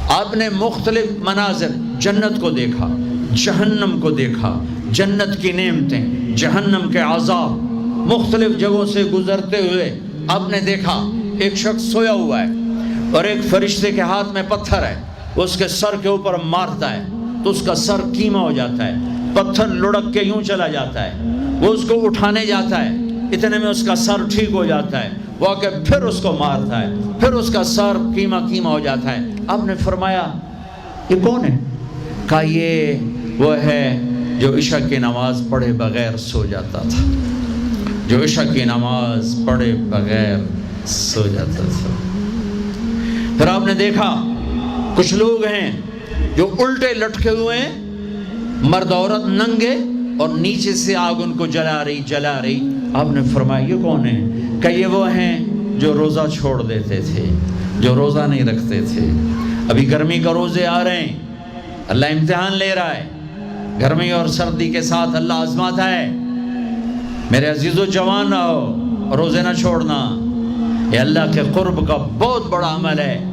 آپ نے مختلف مناظر، جنت کو دیکھا، جہنم کو دیکھا، جنت کی نعمتیں، جہنم کے عذاب، مختلف جگہوں سے گزرتے ہوئے آپ نے دیکھا ایک شخص سویا ہوا ہے اور ایک فرشتے کے ہاتھ میں پتھر ہے، وہ اس کے سر کے اوپر مارتا ہے تو اس کا سر کیما ہو جاتا ہے، پتھر لڑک کے یوں چلا جاتا ہے، وہ اس کو اٹھانے جاتا ہے، اتنے میں اس کا سر ٹھیک ہو جاتا ہے، وہ آ کے پھر اس کو مارتا ہے، پھر اس کا سر کیما ہو جاتا ہے۔ آپ نے فرمایا یہ کون ہے؟ کہا یہ وہ ہے جو عشاء کی نماز پڑھے بغیر سو جاتا تھا، جو عشاء کی نماز پڑھے بغیر سو جاتا تھا۔ پھر آپ نے دیکھا کچھ لوگ ہیں جو الٹے لٹکے ہوئے ہیں، مرد عورت ننگے، اور نیچے سے آگ ان کو جلا رہی۔ آپ نے فرمایا یہ کون ہے؟ کہ یہ وہ ہیں جو روزہ چھوڑ دیتے تھے، جو روزہ نہیں رکھتے تھے۔ ابھی گرمی کا روزے آ رہے ہیں، اللہ امتحان لے رہا ہے، گرمی اور سردی کے ساتھ اللہ آزماتا ہے۔ میرے عزیزو جوان رہو، روزے نہ چھوڑنا، یہ اللہ کے قرب کا بہت بڑا عمل ہے۔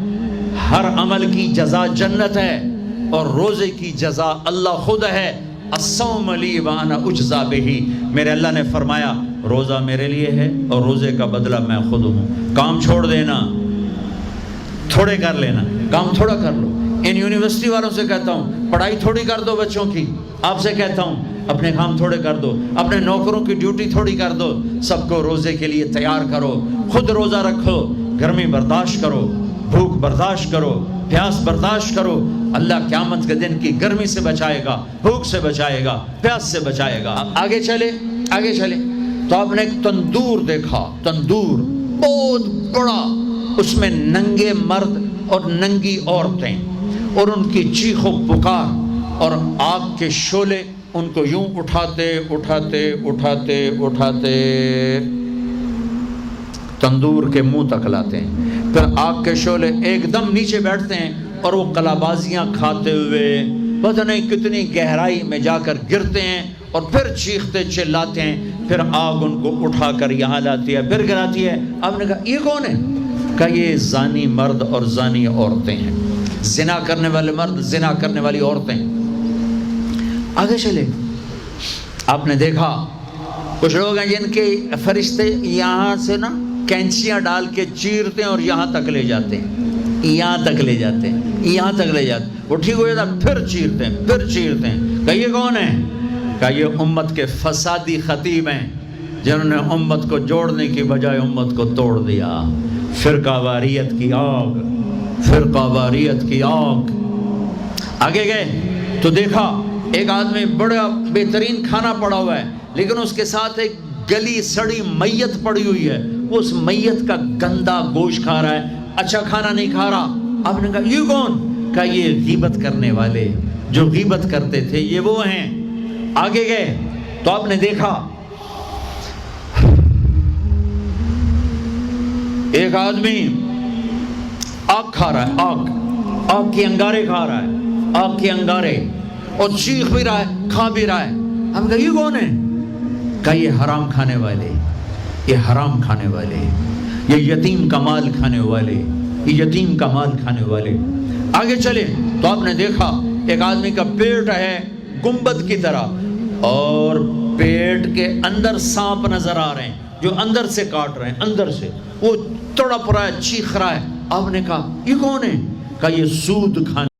ہر عمل کی جزا جنت ہے اور روزے کی جزا اللہ خود ہے۔ الصوم لی وانا اجزا بہ، میرے اللہ نے فرمایا روزہ میرے لیے ہے اور روزے کا بدلہ میں خود ہوں۔ کام چھوڑ دینا، تھوڑے کر لینا، کام تھوڑا کر لو۔ ان یونیورسٹی والوں سے کہتا ہوں پڑھائی تھوڑی کر دو بچوں کی، آپ سے کہتا ہوں اپنے کام تھوڑے کر دو، اپنے نوکروں کی ڈیوٹی تھوڑی کر دو، سب کو روزے کے لیے تیار کرو، خود روزہ رکھو، گرمی برداشت کرو، بھوک برداشت کرو، پیاس برداشت کرو۔ اللہ قیامت کے دن کی گرمی سے بچائے گا، بھوک سے بچائے گا، پیاس سے بچائے گا۔ آگے چلے تو آپ نے ایک تندور دیکھا، تندور بہت بڑا، اس میں ننگے مرد اور ننگی عورتیں، اور ان کی چیخ و پکار، اور آگ کے شعلے ان کو یوں اٹھاتے تندور کے منہ تک لاتے ہیں، پھر آگ کے شعلے ایک دم نیچے بیٹھتے ہیں اور وہ کلابازیاں کھاتے ہوئے پتہ نہیں کتنی گہرائی میں جا کر گرتے ہیں، اور پھر چیختے چلاتے ہیں، پھر آگ ان کو اٹھا کر یہاں لاتی ہے، پھر گراتی ہے۔ آپ نے کہا یہ کون ہے؟ کہا یہ زانی مرد اور زانی عورتیں ہیں، زنا کرنے والے مرد، زنا کرنے والی عورتیں۔ آگے چلے، آپ نے دیکھا کچھ لوگ ہیں جن کے فرشتے یہاں سے نا کینچیاں ڈال کے چیرتے ہیں اور یہاں تک لے جاتے ہیں، یہاں تک لے جاتے ہیں، وہ ٹھیک ہو جاتا پھر چیرتے ہیں۔ کہ یہ کون ہے؟ کہ یہ امت کے فسادی خطیب ہیں جنہوں نے امت کو جوڑنے کی بجائے امت کو توڑ دیا۔ فرقہ واریت کی آگ۔ آگے گئے تو دیکھا ایک آدمی بڑا بہترین کھانا پڑا ہوا ہے، لیکن اس کے ساتھ ایک گلی سڑی میت پڑی ہوئی ہے، وہ اس میت کا گندا گوشت کھا رہا ہے، اچھا کھانا نہیں کھا رہا۔ آپ نے کہا یہ کون؟ کہا یہ غیبت کرنے والے، جو غیبت کرتے تھے یہ وہ ہیں۔ آگے گئے تو آپ نے دیکھا ایک آدمی آگ کھا رہا ہے، آگ کے انگارے کھا رہا ہے، آگ کے انگارے، اور چیخ بھی رہا ہے، کھا بھی رہا ہے۔ ہم کہا یہ کون ہے؟ کہا یہ حرام کھانے والے، یہ یتیم کا مال کھانے والے، آگے چلے تو آپ نے دیکھا ایک آدمی کا پیٹ ہے گنبد کی طرح، اور پیٹ کے اندر سانپ نظر آ رہے ہیں جو اندر سے کاٹ رہے ہیں، اندر سے وہ تڑپ رہا ہے، چیخ رہا ہے۔ آپ نے کہا یہ کون ہے؟ کہا یہ سود کھانے